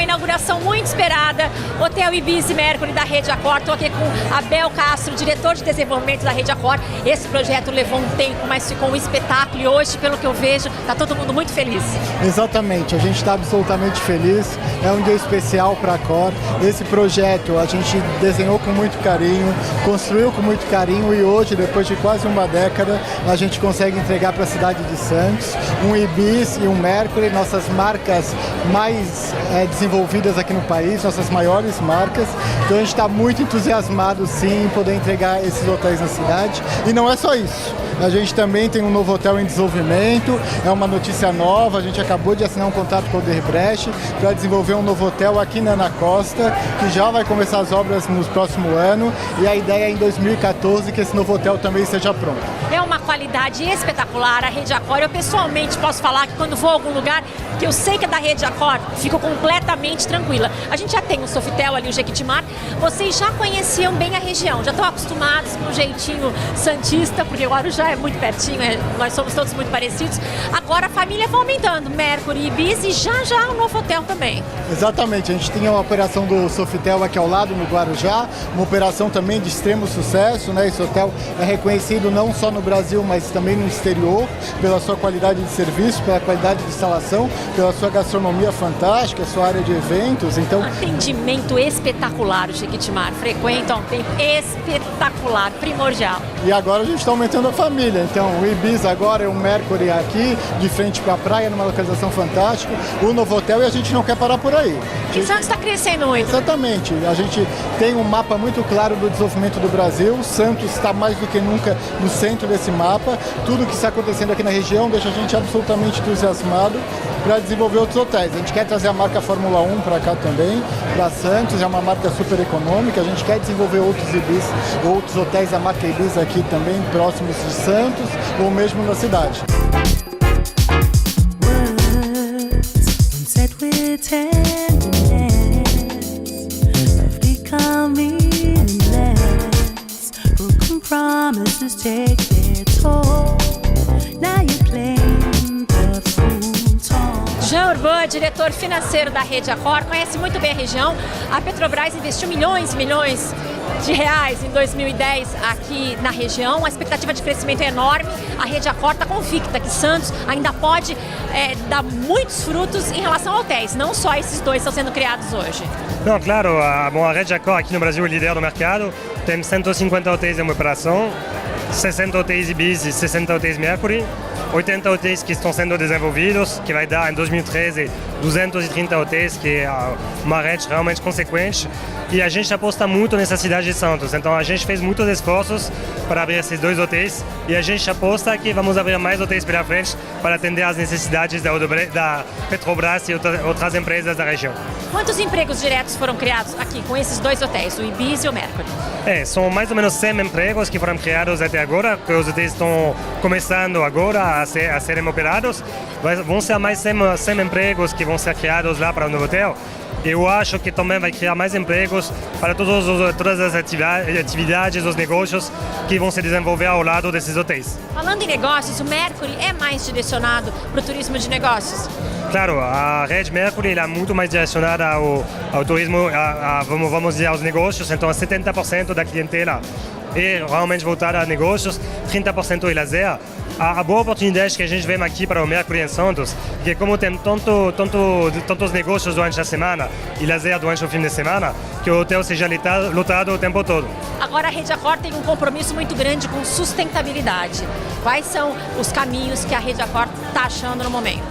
inauguração muito esperada, Hotel Ibis e Mercury da Rede Accor. Estou aqui com Abel Castro, diretor de desenvolvimento da Rede Accor. Esse projeto levou um tempo, mas ficou um espetáculo e hoje, pelo que eu vejo, está todo mundo muito feliz. Exatamente, a gente está absolutamente feliz, é um dia especial para a Accor. Esse projeto a gente desenhou com muito carinho, construiu com muito carinho e hoje, depois de quase uma década, a gente consegue entregar para a cidade de Santos um Ibis e um Mercury, nossas marcas mais desenvolvidas aqui no país, nossas maiores marcas. Então a gente está muito entusiasmado sim em poder entregar esses hotéis na cidade. E não é só isso. A gente também tem um novo hotel em desenvolvimento, é uma notícia nova, a gente acabou de assinar um contrato com o Odebrecht para desenvolver um novo hotel aqui na Ana Costa, que já vai começar as obras no próximo ano, e a ideia é em 2014 que esse novo hotel também esteja pronto. É uma qualidade espetacular a Rede Accor. Eu pessoalmente posso falar que quando vou a algum lugar que eu sei que é da Rede Accor, fico completamente tranquila. A gente já tem o Sofitel ali, o Jequitimar, vocês já conheciam bem a região, já estão acostumados com o jeitinho santista, porque o Guarujá é muito pertinho, nós somos todos muito parecidos. Agora a família vai aumentando, Mercury, Ibis e já um novo hotel também. Exatamente, a gente tinha uma operação do Sofitel aqui ao lado no Guarujá, uma operação também de extremo sucesso, né? Esse hotel é reconhecido não só no Brasil, mas também no exterior, pela sua qualidade de serviço, pela qualidade de instalação, pela sua gastronomia fantástica, sua área de eventos. Então, atendimento espetacular, o Jequitimar, frequenta há um tempo espetacular, primordial. E agora a gente está aumentando a família, então o Ibis agora é o Mercury aqui, de frente para a praia, numa localização fantástica, o novo hotel, e a gente não quer parar por aí. E Santos está crescendo muito. Exatamente, a gente tem um mapa muito claro do desenvolvimento do Brasil, Santos está mais do que nunca no centro desse mapa, tudo que está acontecendo aqui na região deixa a gente absolutamente entusiasmado para desenvolver outros hotéis. A gente quer trazer a marca Fórmula 1 para cá também, para Santos, é uma marca super econômica, a gente quer desenvolver outros Ibis, outros hotéis da marca Ibis aqui também, próximos de Santos, ou mesmo na cidade. Jean Urban, diretor financeiro da Rede Accor, conhece muito bem a região. A Petrobras investiu milhões e milhões de reais em 2010 aqui na região. A expectativa de crescimento é enorme. A Rede Accor está convicta que Santos ainda pode dar muitos frutos em relação a hotéis. Não só esses dois estão sendo criados hoje. Não, claro, a Rede Accor aqui no Brasil é líder do mercado. Tem 150 hotéis em operação, 60 hotéis Ibis e 60 hotéis Mercury. 80 hotéis que estão sendo desenvolvidos, que vai dar em 2013 230 hotéis, que é uma rede realmente consequente. E a gente aposta muito nessa cidade de Santos, então a gente fez muitos esforços para abrir esses dois hotéis e a gente aposta que vamos abrir mais hotéis pela frente para atender às necessidades da Petrobras e outras empresas da região. Quantos empregos diretos foram criados aqui com esses dois hotéis, o Ibis e o Mercury? São mais ou menos 100 empregos que foram criados até agora, que os hotéis estão começando agora a serem operados. Vão ser mais 100 empregos que vão ser criados lá para o novo hotel. Eu acho que também vai criar mais empregos para todas as atividades, os negócios que vão se desenvolver ao lado desses hotéis. Falando em negócios, o Mercury é mais direcionado para o turismo de negócios? Claro, a rede Mercury é muito mais direcionada ao turismo, vamos dizer, aos negócios, então 70% da clientela é realmente voltada a negócios, 30% é lazer. A boa oportunidade que a gente vê aqui para o Mercury em Santos, que como tem tantos negócios durante a semana e lazer durante o fim de semana, que o hotel seja lotado o tempo todo. Agora a Rede Accor tem um compromisso muito grande com sustentabilidade. Quais são os caminhos que a Rede Accor está achando no momento?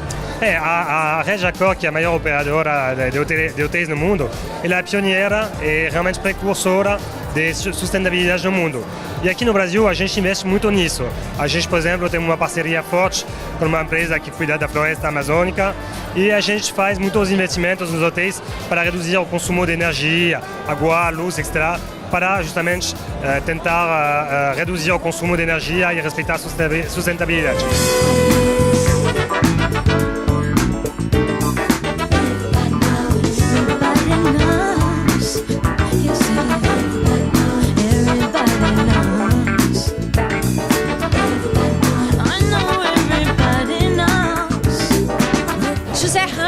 A Rede Accor, que é a maior operadora de hotéis no mundo, ela é pioneira e realmente precursora de sustentabilidade no mundo. E aqui no Brasil a gente investe muito nisso. A gente, por exemplo, tem uma parceria forte com uma empresa que cuida da floresta amazônica e a gente faz muitos investimentos nos hotéis para reduzir o consumo de energia, água, luz, etc., para justamente tentar reduzir o consumo de energia e respeitar a sustentabilidade.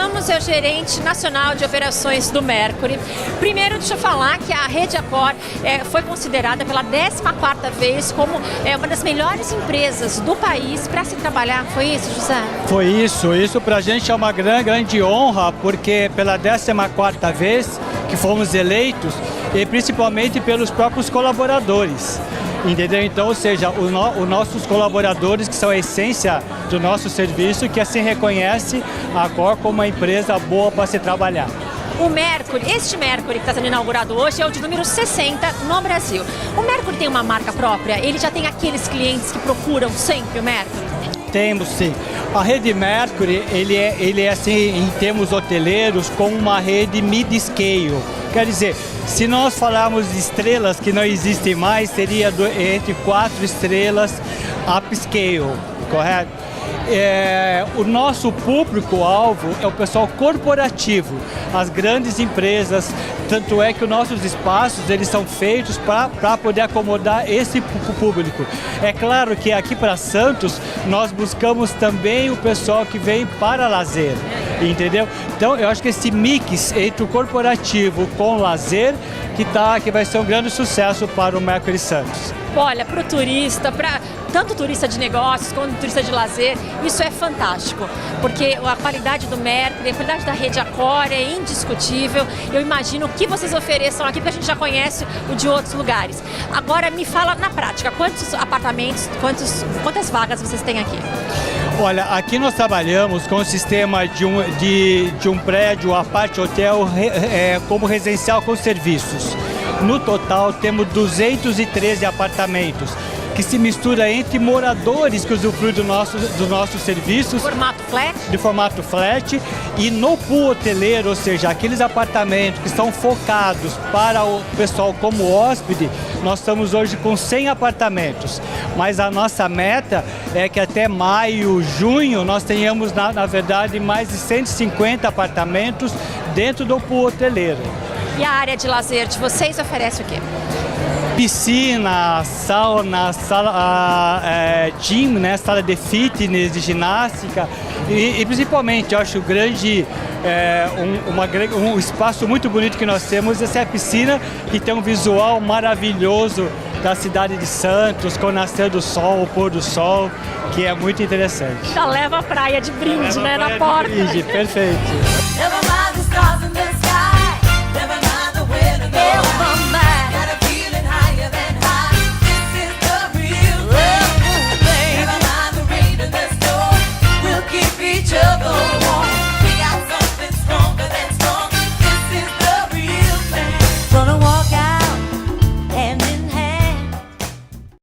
Ramos é o gerente nacional de operações do Mercury. Primeiro, deixa eu falar que a Rede Accor foi considerada pela 14ª vez como uma das melhores empresas do país para se trabalhar. Foi isso, José? Foi isso. Isso para a gente é uma grande honra, porque pela 14ª vez que fomos eleitos, e principalmente pelos próprios colaboradores. Entendeu? Então, ou seja, os nossos colaboradores, que são a essência do nosso serviço, que assim reconhece a Accor como uma empresa boa para se trabalhar. O Mercury, este Mercury que está sendo inaugurado hoje é o de número 60 no Brasil. O Mercury tem uma marca própria? Ele já tem aqueles clientes que procuram sempre o Mercury? Temos sim. A rede Mercury, ele é assim, em termos hoteleiros, como uma rede mid-scale. Quer dizer, se nós falarmos de estrelas que não existem mais, seria entre 4 estrelas upscale, correto? O nosso público-alvo é o pessoal corporativo, as grandes empresas, tanto é que os nossos espaços eles são feitos para poder acomodar esse público. É claro que aqui para Santos nós buscamos também o pessoal que vem para lazer, entendeu? Então eu acho que esse mix entre o corporativo com o lazer que vai ser um grande sucesso para o Mercury Santos. Olha, para o turista, para tanto turista de negócios quanto turista de lazer, isso é fantástico, porque a qualidade do Mercury, a qualidade da Rede Accor é indiscutível. Eu imagino o que vocês ofereçam aqui, porque a gente já conhece o de outros lugares. Agora me fala na prática, quantos apartamentos, quantas vagas vocês têm aqui? Olha, aqui nós trabalhamos com o sistema de um prédio, a parte hotel, como residencial com serviços. No total, temos 213 apartamentos, que se mistura entre moradores que usufruem dos nossos serviços. Formato flat? De formato flat. E no pool hoteleiro, ou seja, aqueles apartamentos que estão focados para o pessoal como hóspede, nós estamos hoje com 100 apartamentos. Mas a nossa meta é que até maio, junho, nós tenhamos, na verdade, mais de 150 apartamentos dentro do pool hoteleiro. E a área de lazer de vocês oferece o quê? Piscina, sauna, gym, né, sala de fitness, de ginástica e principalmente, eu acho um espaço muito bonito que nós temos, essa é a piscina, que tem um visual maravilhoso da cidade de Santos, com o nascer do sol, o pôr do sol, que é muito interessante. Já leva a praia de brinde, né, na porta. Brinde, perfeito.